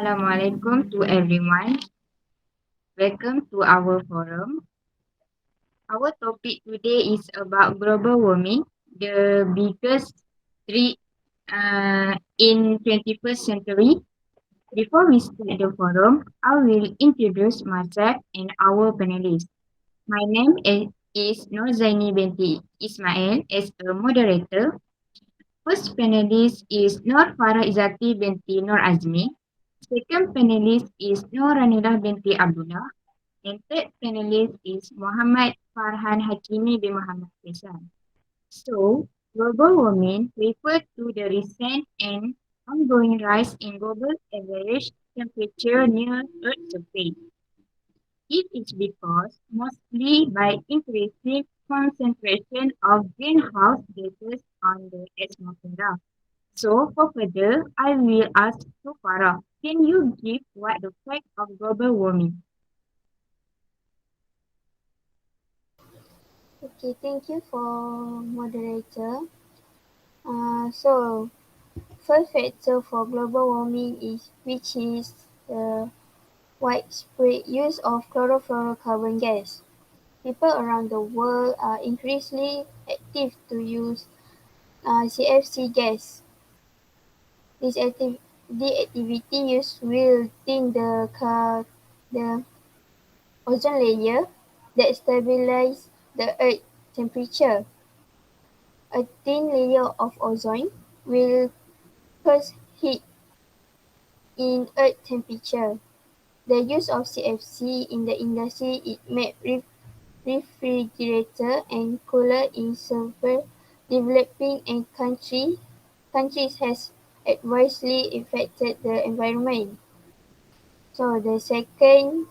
Assalamualaikum to everyone. Welcome to our forum. Our topic today is about global warming, the biggest threat in 21st century. Before we start the forum, I will introduce myself and our panelists. My name is Norzaini Binti Ismail as a moderator. First panelist is Nur Farah Izati binti Nur Azmi. Second panelist is Nur Ranila binti Abdullah. And third panelist is Muhammad Farhan Hakimi bin Muhammad Faisal. So, global warming refers to the recent and ongoing rise in global average temperature near Earth's surface. It is because mostly by increasing concentration of greenhouse gases on the atmosphere. So, for further, I will ask to Farah, can you give what the fact of global warming? Okay, thank you for moderator. So first factor for global warming is which is the widespread use of chlorofluorocarbon gas. People around the world are increasingly active to use CFC gas. The activity use will thin the ozone layer that stabilize the Earth temperature. A thin layer of ozone will cause heat in Earth temperature. The use of CFC in the industry it made refrigerator and cooler in several developing and countries has adversely affected the environment. So the second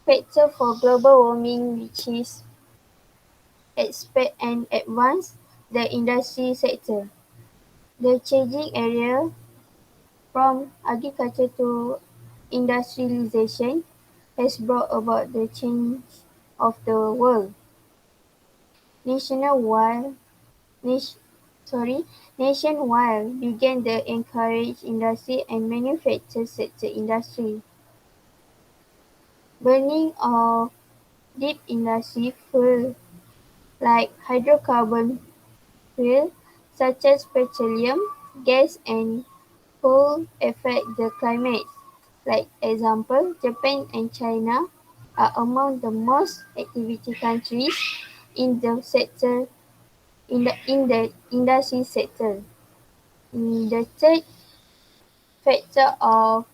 factor for global warming which is expect and advance the industry sector. The changing area from agriculture to industrialization has brought about the change of the world. Nationwide, nation, nationwide began the encourage industry and manufacture sector industry. Burning of deep industry fuel like hydrocarbon fuel such as petroleum, gas and coal affect the climate. Like example, Japan and China are among the most activity countries in the industry sector. The third factor of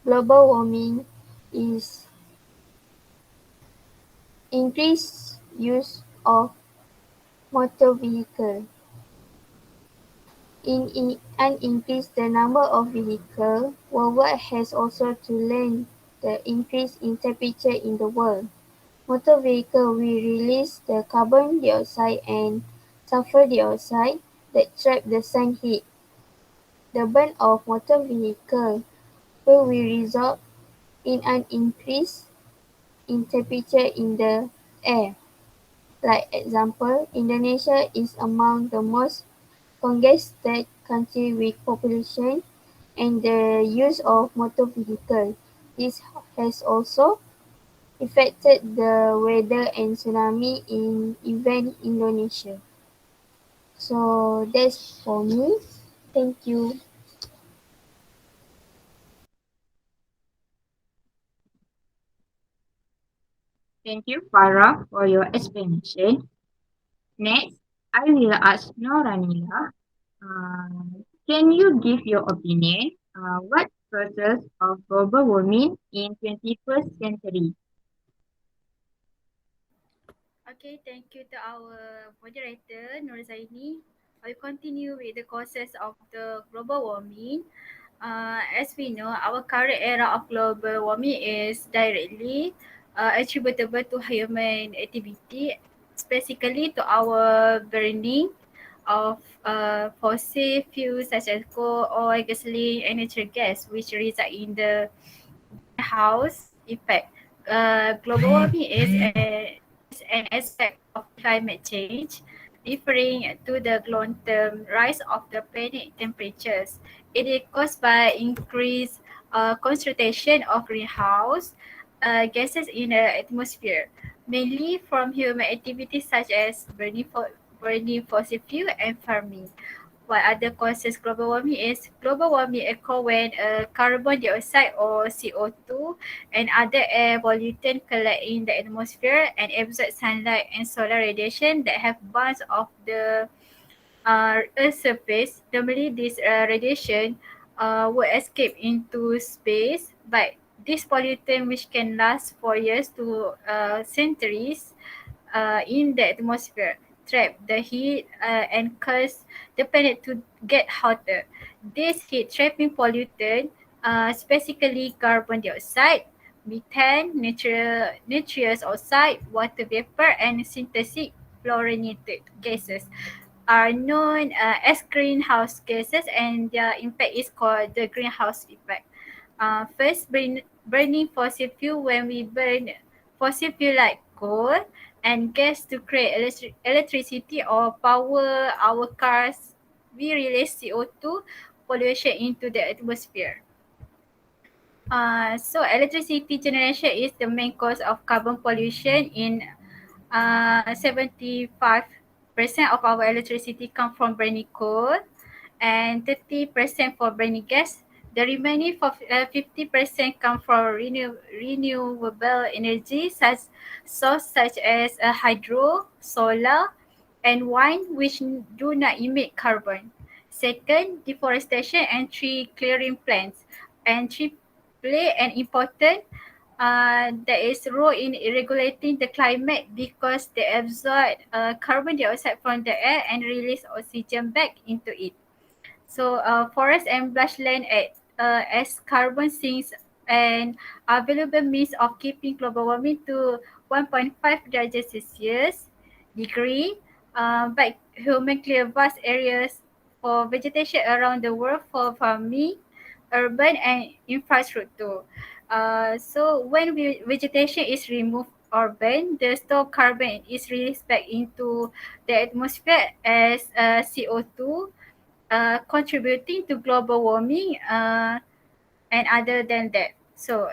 global warming is increased use of motor vehicle. And increase the number of vehicles worldwide has also to lend the increase in temperature in the world. Motor vehicle will release the carbon dioxide and sulfur dioxide that trap the sun heat. The burn of motor vehicle will result in an increase in temperature in the air. Like example, Indonesia is among the most congested country with population and the use of motor vehicle. This has also affected the weather and tsunami in event Indonesia. So that's for me. Thank you. Thank you, Farah, for your explanation. Next, I will ask Noranila. Can you give your opinion? What causes of global warming in 21st century? Okay, thank you to our moderator, Nur Zaini. I will continue with the causes of the global warming. As we know, our current era of global warming is directly attributable to human activity, specifically to our burning of fossil fuels such as coal, oil, gasoline, and natural gas, which result in the greenhouse effect. Global warming is an aspect of climate change, referring to the long-term rise of the planet temperatures. It is caused by increased concentration of greenhouse gases in the atmosphere, mainly from human activities such as burning fossil fuel and farming. What other causes global warming is global warming occur when carbon dioxide or CO2 and other air pollutants collect in the atmosphere and absorb sunlight and solar radiation that have bounced off the Earth's surface. Normally, this radiation would escape into space, but this pollutant, which can last for years to centuries in the atmosphere, trap the heat and cause the planet to get hotter. This heat trapping pollutant, specifically carbon dioxide, methane, nitrous oxide, water vapor, and synthetic fluorinated gases, are known as greenhouse gases, and their impact is called the greenhouse effect. First, burning fossil fuel. When we burn fossil fuel like coal and gas to create electricity or power our cars, we release CO2 pollution into the atmosphere. So electricity generation is the main cause of carbon pollution. In 75% of our electricity come from burning coal and 30% for burning gas. The remaining 50% come from renewable energy such as hydro, solar, and wind, which do not emit carbon. Second, deforestation and tree clearing plants. And tree play an important that is role in regulating the climate because they absorb carbon dioxide from the air and release oxygen back into it. So forest and bushland act as carbon sinks and are valuable means of keeping global warming to 1.5 degrees Celsius degree. But human clear vast areas for vegetation around the world for farming, urban and infrastructure. So when vegetation is removed or burned, the stored carbon is released back into the atmosphere as CO2, contributing to global warming and other than that. So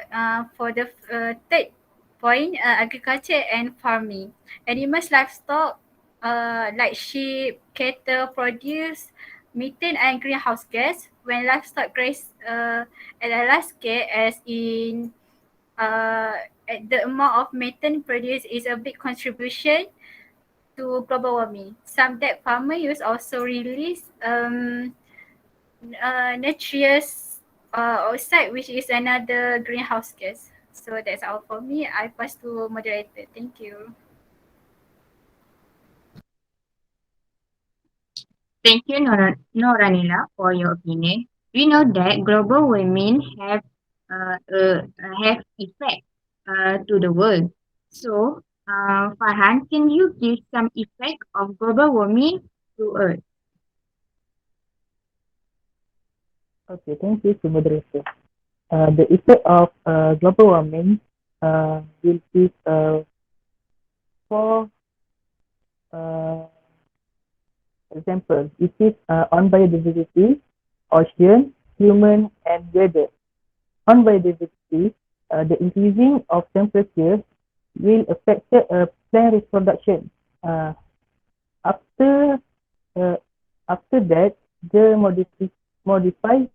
for the third point, agriculture and farming. Animals, livestock like sheep, cattle produce methane and greenhouse gas. When livestock graze at a large scale, as in the amount of methane produced is a big contribution to global warming. Some that farmer use also release nitrous oxide, which is another greenhouse gas. So that's all for me. I pass to moderator. Thank you. Thank you, Noranila, for your opinion. We know that global warming have effect to the world. So, Farhan, can you give some effect of global warming to Earth? Okay, thank you to moderator. The effect of global warming will be four uh, examples. It is on biodiversity, ocean, human, and weather. On biodiversity, the increasing of temperature will affect plant reproduction. Uh, after after that, the modified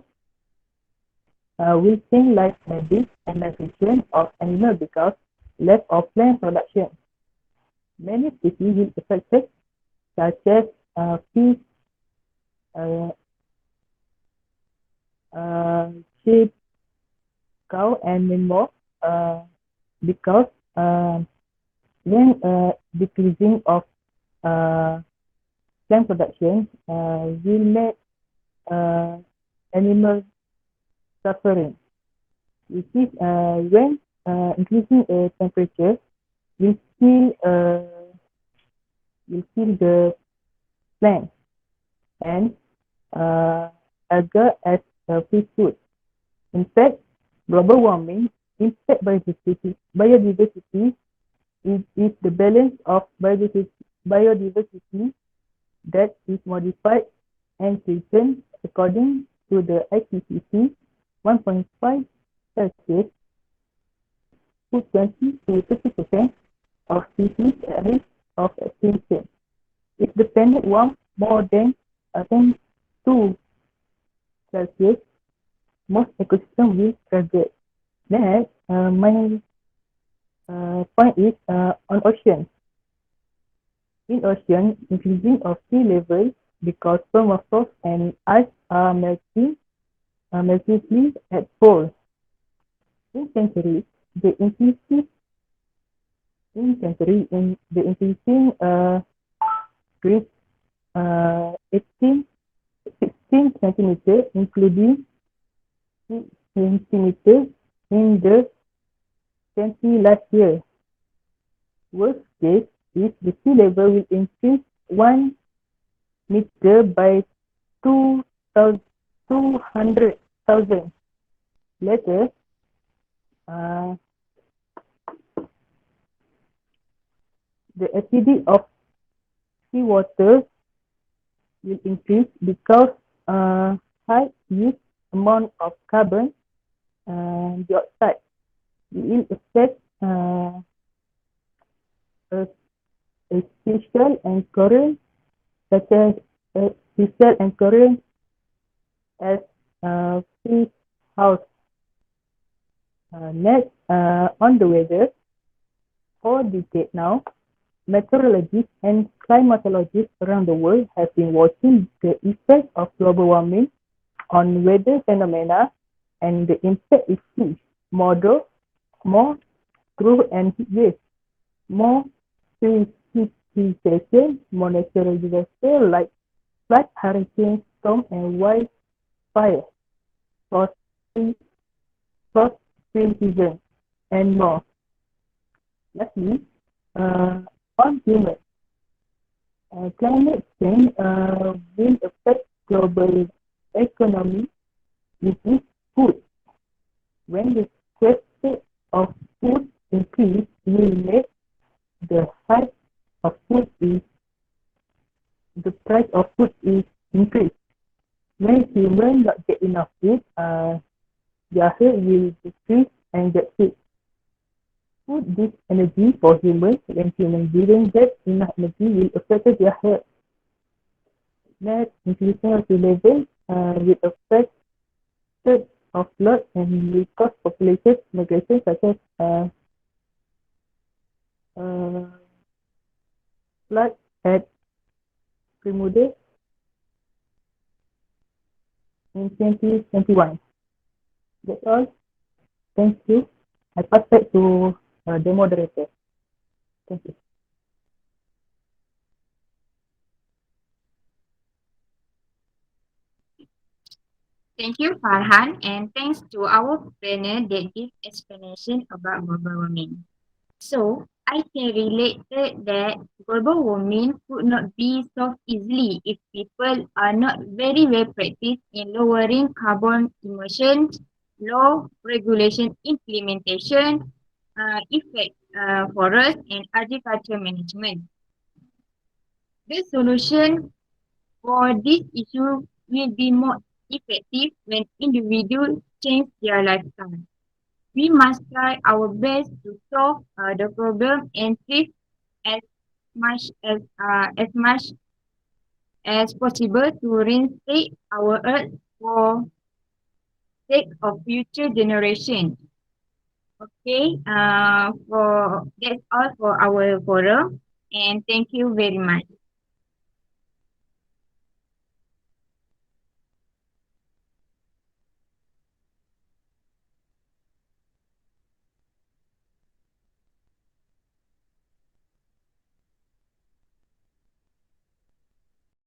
will change life habits and migration of animals because lack of plant production. Many species will affected, such as fish, uh, sheep, cow, and many more, because when decreasing of uh, plant production will make animals suffering. Which is when increasing temperature will kill the plant and algae as fish food. In fact, global warming impact biodiversity is the balance of biodiversity that is modified and strengthened according to the IPCC 1.5 Celsius put 20 to 30% of species at risk of extinction. If the planet warms more than 10 Celsius, most ecosystems will struggle. Next, my point is on oceans. In ocean, increasing of sea level because permafrost and ice are melting meltingly at poles. In centuries, the increasing reached 18, 16 centimeters, including 6 centimeters in the 20 last year. Worst case is the sea level will increase 1 meter by 200,000. Later, the acidity of seawater will increase because high use amount of carbon dioxide will affect seashell and coral such as seashell and coral as fish house. Next, on the weather, for decades now, meteorologists and climatologists around the world have been watching the effect of global warming on weather phenomena, and the impact is huge. More drought and heat waves, more precipitation, more natural disasters like flood, hurricane, storm, and wildfire, frost spring season, and more. Lastly, on humans, climate change will affect global economy, which is food. When the scarcity of food increase, will make the price of food is increased. When humans not get enough food, their health will decrease and get sick. Food this energy for humans. When humans didn't get enough energy, will affect their health. Next, increasing of sea level will affect third of flood and will cause population migration such as flood at Bermuda in 2021. That's all. Thank you. I pass back to the moderator. Thank you. Thank you, Farhan, and thanks to our panel that give explanation about global warming. So, I can relate that global warming could not be solved easily if people are not very well practiced in lowering carbon emissions, law, regulation, implementation, effect forest and agriculture management. The solution for this issue will be more effective when individuals change their lifestyle. We must try our best to solve the problem and thrive as much as possible to reinstate our earth for sake of future generations. Okay, for that's all for our forum, and thank you very much.